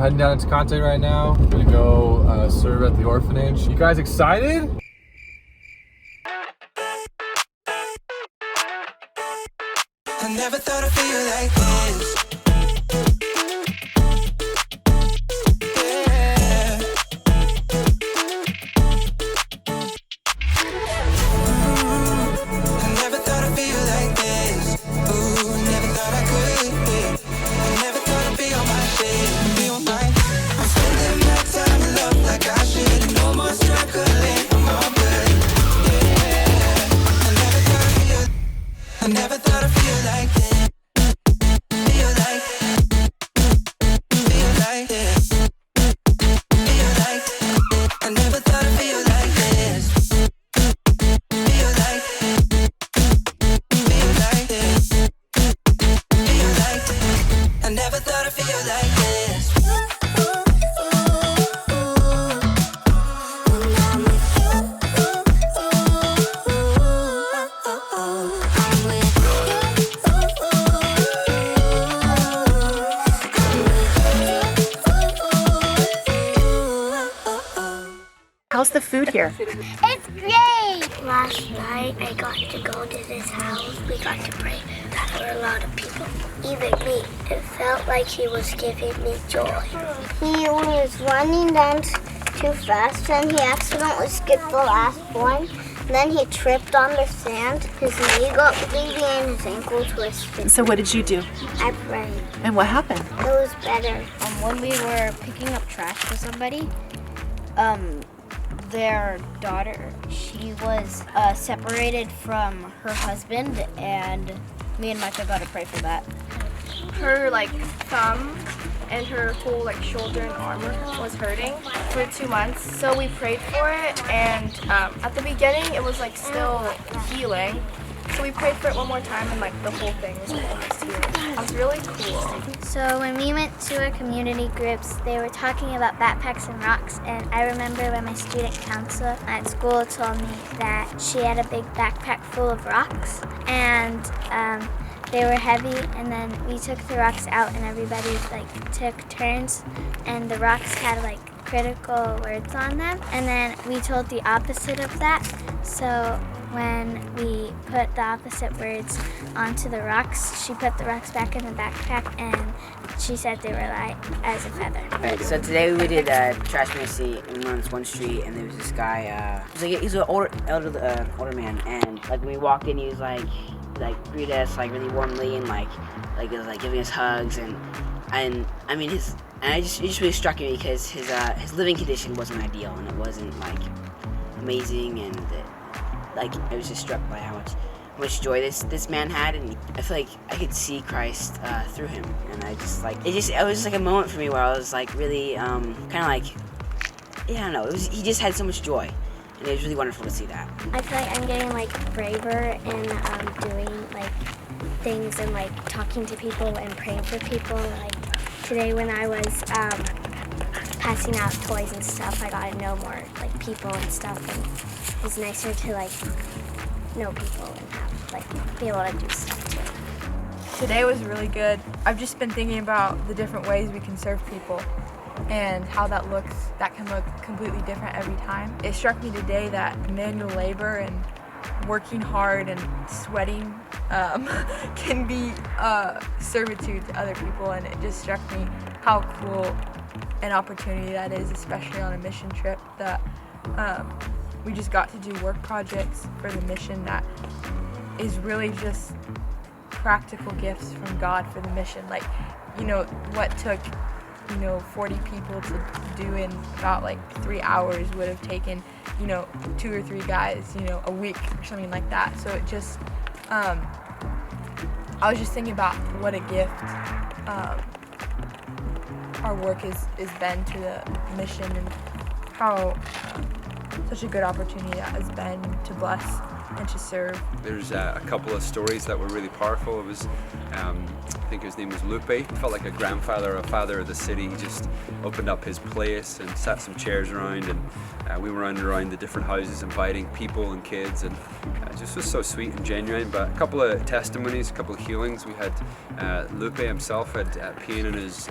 heading down into Conte right now. We're gonna go serve at the orphanage. You guys excited? I never thought I'd feel like this. I never thought I'd feel like this. Feel like, feel like this. Feel like, I never thought I'd feel like this. Feel like, feel like this. Feel like, I never thought I'd feel like this. How's the food here? It's great! Last night I got to go to this house. We got to pray for a lot of people, even me. It felt like he was giving me joy. He was running down too fast and he accidentally skipped the last one. Then he tripped on the sand. His knee got bleeding and his ankle twisted. So what did you do? I prayed. And what happened? It was better. When we were picking up trash for somebody, their daughter, she was separated from her husband, and me and Micah got to pray for that. Her thumb and her whole shoulder and arm was hurting for 2 months, so we prayed for it, and at the beginning it was still healing, so we prayed for it one more time, and the whole thing was almost healed. It was really cool. So when we went to our community groups, they were talking about backpacks and rocks, and I remember when my student counselor at school told me that she had a big backpack full of rocks, and they were heavy, and then we took the rocks out and everybody took turns, and the rocks had critical words on them, and then we told the opposite of that. So when we put the opposite words onto the rocks, she put the rocks back in the backpack, and she said they were light as a feather. Alright, so today we did trash mercy, and we went on this one street, and there was this guy, he's an older man, and when we walked in, he was greeted us really warmly, and he was giving us hugs, and I mean it just really struck me because his living condition wasn't ideal, and it wasn't amazing, and I was just struck by how much joy this man had, and I feel like I could see Christ through him, and I just it was just a moment for me where I was really I don't know, he just had so much joy, and it was really wonderful to see that. I feel like I'm getting braver in doing things and talking to people and praying for people. Today when I was passing out toys and stuff, I got to know more people and stuff, and it's nicer to know people and have be able to do stuff too. Today was really good. I've just been thinking about the different ways we can serve people and how that can look completely different every time. It struck me today that manual labor and working hard and sweating can be servitude to other people, and it just struck me how cool an opportunity that is, especially on a mission trip, that we just got to do work projects for the mission that is really just practical gifts from God for the mission. What took 40 people to do in about 3 hours would have taken 2 or 3 guys a week or something like that. So it just I was just thinking about what a gift our work has been to the mission, and how such a good opportunity that has been to bless and to serve. There's a couple of stories that were really powerful. It was, I think his name was Lupe. He felt like a grandfather, a father of the city. He just opened up his place and sat some chairs around, and we were around the different houses inviting people and kids, and it just was so sweet and genuine. But a couple of testimonies, a couple of healings. We had Lupe himself had pain in his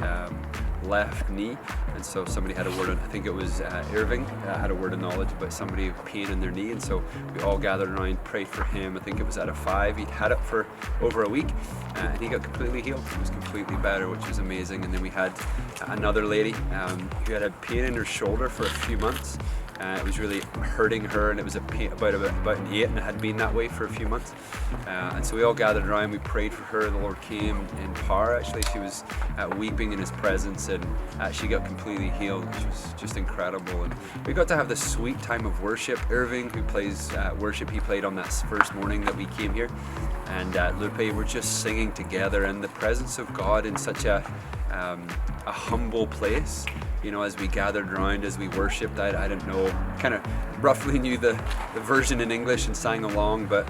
left knee, and so somebody had a word on, I think it was Irving, had a word of knowledge about somebody with pain in their knee, and so we all gathered around, prayed for him. I think it was out of 5. He'd had it for over a week, and he got completely healed. He was completely better, which was amazing. And then we had another lady who had a pain in her shoulder for a few months. It was really hurting her, and it was a pain about an 8, and it had been that way for a few months. And so we all gathered around, we prayed for her. The Lord came in power. Actually, she was weeping in His presence, and she got completely healed, which was just incredible. And we got to have this sweet time of worship. Irving, who plays worship, he played on that first morning that we came here, and Lupe were just singing together in the presence of God in such a humble place. You know, as we gathered around, as we worshipped, I didn't know, kind of roughly knew the version in English and sang along, but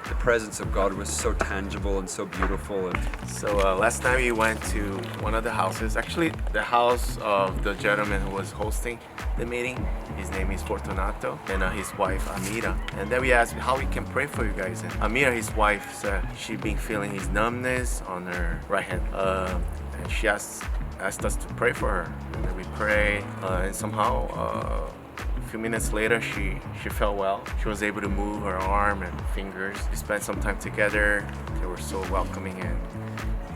the presence of God was so tangible and so beautiful. And so last time we went to one of the houses, actually the house of the gentleman who was hosting the meeting. His name is Fortunato, and his wife Amira. And then we asked how we can pray for you guys. And Amira, his wife, said she'd been feeling his numbness on her right hand. And she asked us to pray for her. And then we prayed, and somehow a few minutes later she felt well. She was able to move her arm and fingers. We spent some time together. They were so welcoming, and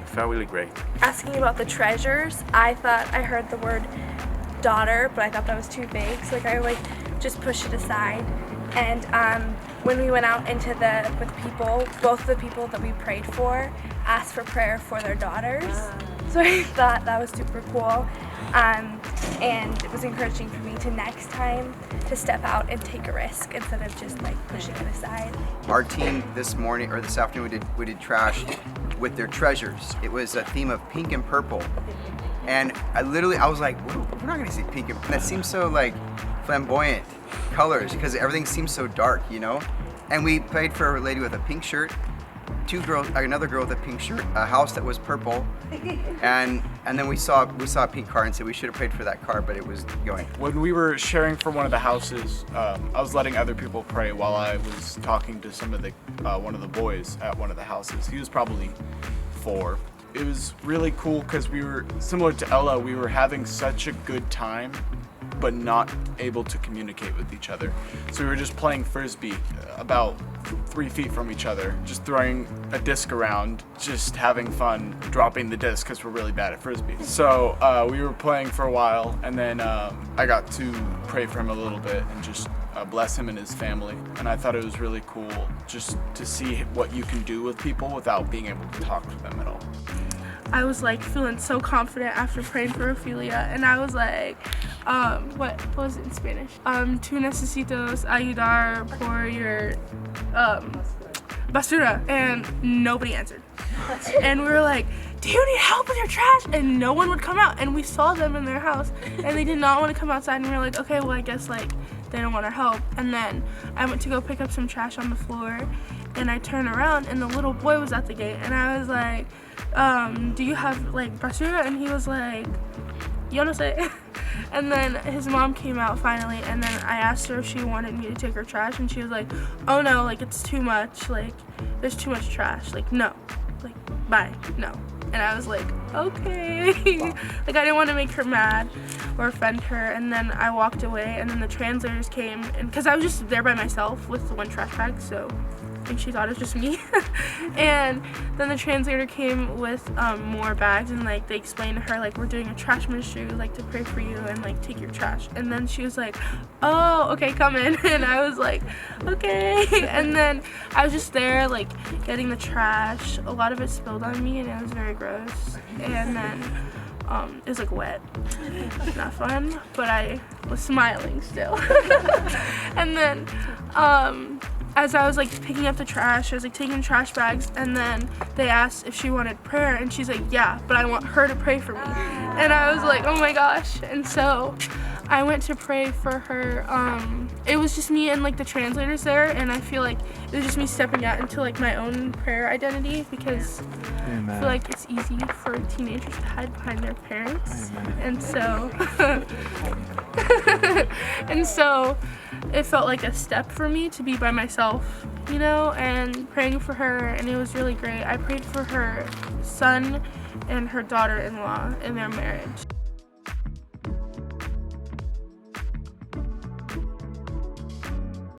it felt really great. Asking about the treasures, I thought I heard the word daughter, but I thought that was too vague, so I just pushed it aside. And when we went out with people, both the people that we prayed for asked for prayer for their daughters. So I thought that was super cool, and it was encouraging for me to next time to step out and take a risk instead of just pushing it aside. Our team this afternoon we did trash with their treasures. It was a theme of pink and purple, and I was like, we're not gonna see pink and that seems so flamboyant colors because everything seems so dark, you know. And we played for a lady with a pink shirt, another girl with a pink shirt, a house that was purple, and then we saw a pink car and said we should have prayed for that car, but it was going. When we were sharing for one of the houses, I was letting other people pray while I was talking to some of the one of the boys at one of the houses. He was probably 4. It was really cool because we were similar to Ella. We were having such a good time, but not able to communicate with each other. So we were just playing frisbee about 3 feet from each other, just throwing a disc around, just having fun, dropping the disc because we're really bad at frisbee. So we were playing for a while, and then I got to pray for him a little bit and just bless him and his family. And I thought it was really cool just to see what you can do with people without being able to talk to them at all. I was feeling so confident after praying for Ophelia, and I was like, what was it in Spanish? Tú necesitas ayudar por your basura, and nobody answered. And we were like, do you need help with your trash? And no one would come out, and we saw them in their house, and they did not want to come outside, and we were like, okay, well I guess they don't want our help. And then I went to go pick up some trash on the floor, and I turned around, and the little boy was at the gate, and I was like, do you have basura? And he was like, yo no sé. And then his mom came out finally, and then I asked her if she wanted me to take her trash, and she was like, oh no, it's too much, there's too much trash, no, bye, no. And I was like, okay. I didn't want to make her mad or offend her. And then I walked away, and then the translators came, and because I was just there by myself with the one trash bag, so I think she thought it was just me. And then the translator came with more bags, and they explained to her we're doing a trash ministry, we'd like to pray for you and take your trash. And then she was like, oh, okay, come in. And I was like, okay. And then I was just there getting the trash. A lot of it spilled on me, and it was very gross. And then it was wet. Not fun, but I was smiling still. And then as I was picking up the trash, I was taking trash bags, and then they asked if she wanted prayer, and she's like, yeah, but I want her to pray for me. And I was like, oh my gosh. And so I went to pray for her. It was just me and the translators there, and I feel it was just me stepping out into my own prayer identity, because Amen. I feel it's easy for teenagers to hide behind their parents. Amen. And so and so it felt like a step for me to be by myself, and praying for her, and it was really great. I prayed for her son and her daughter-in-law in their marriage.